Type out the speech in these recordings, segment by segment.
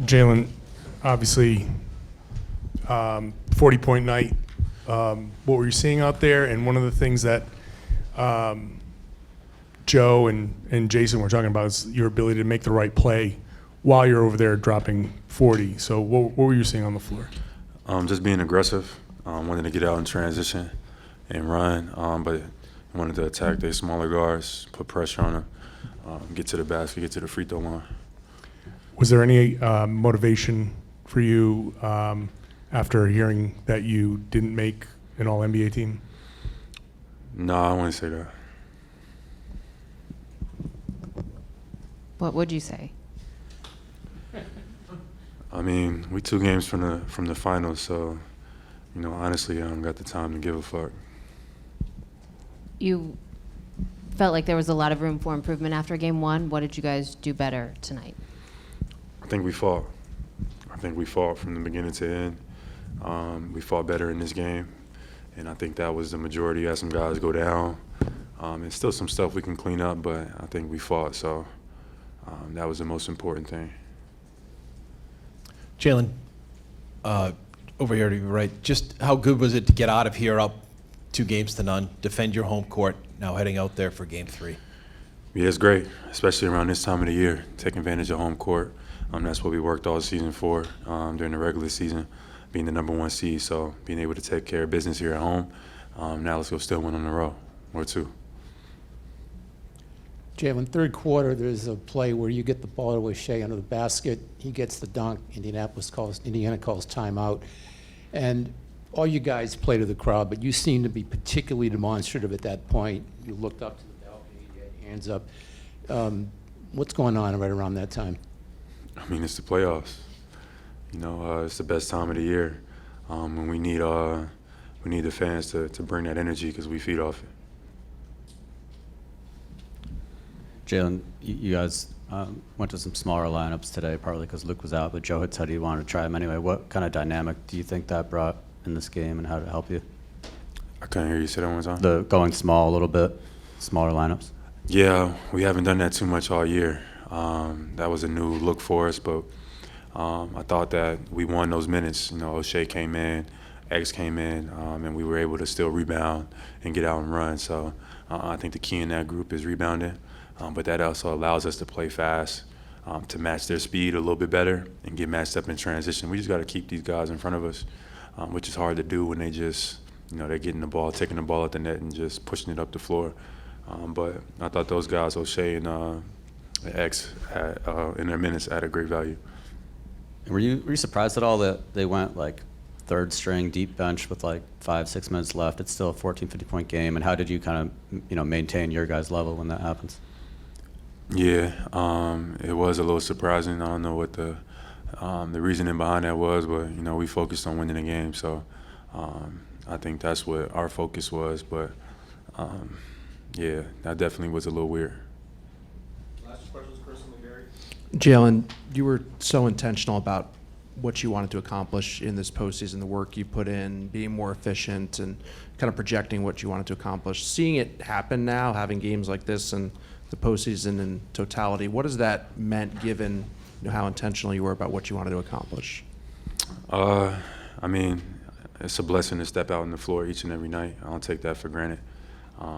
Jaylen, obviously, 40-point night. What were you seeing out there? And one of the things that Joe and Jason were talking about is your ability to make the right play while you're over there dropping 40. So what were you seeing on the floor? Just being aggressive, wanting to get out in transition and run, but wanted to attack their smaller guards, put pressure on them, get to the basket, get to the free throw line. Was there any motivation for you after hearing that you didn't make an All-NBA team? No, I wouldn't say that. What would you say? I mean, we 2 games from the finals, so honestly, I don't got the time to give a fuck. You felt like there was a lot of room for improvement after game 1. What did you guys do better tonight? I think we fought. I think we fought from the beginning to end. We fought better in this game, and I think that was the majority. Had some guys go down, and still some stuff we can clean up, but I think we fought, so that was the most important thing. Jaylen, over here to your right, just how good was it to get out of here up 2-0, defend your home court, now heading out there for game 3? Yeah, it's great, especially around this time of the year, taking advantage of home court. That's what we worked all season for during the regular season, being the #1 seed, so being able to take care of business here at home. Now let's go still win on the road, or 2. Jaylen, third quarter, there's a play where you get the ball to O'Shea under the basket. He gets the dunk. Indiana calls timeout. And all you guys play to the crowd, but you seem to be particularly demonstrative at that point. You looked up to the balcony, you had your hands up. What's going on right around that time? I mean, it's the playoffs. It's the best time of the year when we need the fans to bring that energy because we feed off it. Jaylen, you guys went to some smaller lineups today, partly because Luke was out, but Joe had said he wanted to try them anyway. What kind of dynamic do you think that brought in this game, and how did it help you? I couldn't hear you say that one time. The going small a little bit, smaller lineups. Yeah, we haven't done that too much all year. That was a new look for us, but I thought that we won those minutes. O'Shea came in, X came in, and we were able to still rebound and get out and run. So I think the key in that group is rebounding. But that also allows us to play fast, to match their speed a little bit better and get matched up in transition. We just got to keep these guys in front of us, which is hard to do when they just, they're getting the ball, taking the ball at the net and just pushing it up the floor. But I thought those guys, O'Shea and X, in their minutes, had a great value. Were you surprised at all that they went like third string deep bench with like 5-6 minutes left? It's still a 14, 50-point game. And how did you kind of, maintain your guys' level when that happens? Yeah, it was a little surprising. I don't know what the reasoning behind that was, but we focused on winning the game, so I think that's what our focus was. But yeah, that definitely was a little weird. Last question is Chris and Gary. Jaylen, you were so intentional about what you wanted to accomplish in this postseason, the work you put in, being more efficient, and kind of projecting what you wanted to accomplish. Seeing it happen now, having games like this and the postseason in totality, what has that meant given how intentional you were about what you wanted to accomplish? I mean, it's a blessing to step out on the floor each and every night. I don't take that for granted.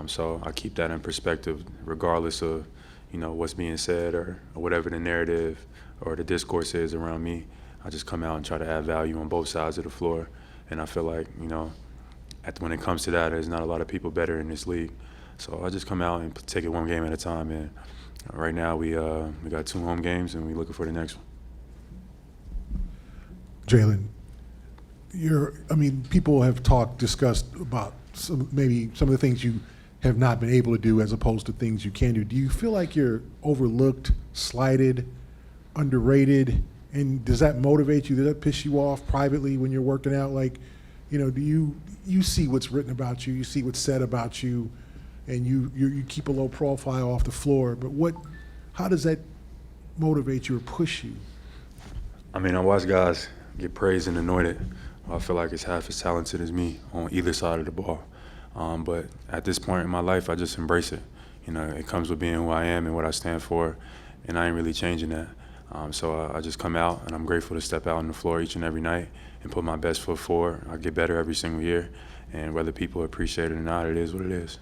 So I keep that in perspective regardless of, what's being said or whatever the narrative or the discourse is around me. I just come out and try to add value on both sides of the floor. And I feel like, when it comes to that, there's not a lot of people better in this league. So I just come out and take it one game at a time. And right now we got 2 home games and we're looking for the next one. Jaylen, people have discussed about maybe some of the things you have not been able to do as opposed to things you can do. Do you feel like you're overlooked, slighted, underrated? And does that motivate you? Does that piss you off privately when you're working out? Like, do you see what's written about you, you see what's said about you, and you keep a low profile off the floor, but how does that motivate you or push you? I mean, I watch guys get praised and anointed. I feel like it's half as talented as me on either side of the ball. But at this point in my life, I just embrace it. It comes with being who I am and what I stand for, and I ain't really changing that. So I just come out, and I'm grateful to step out on the floor each and every night and put my best foot forward. I get better every single year, and whether people appreciate it or not, it is what it is.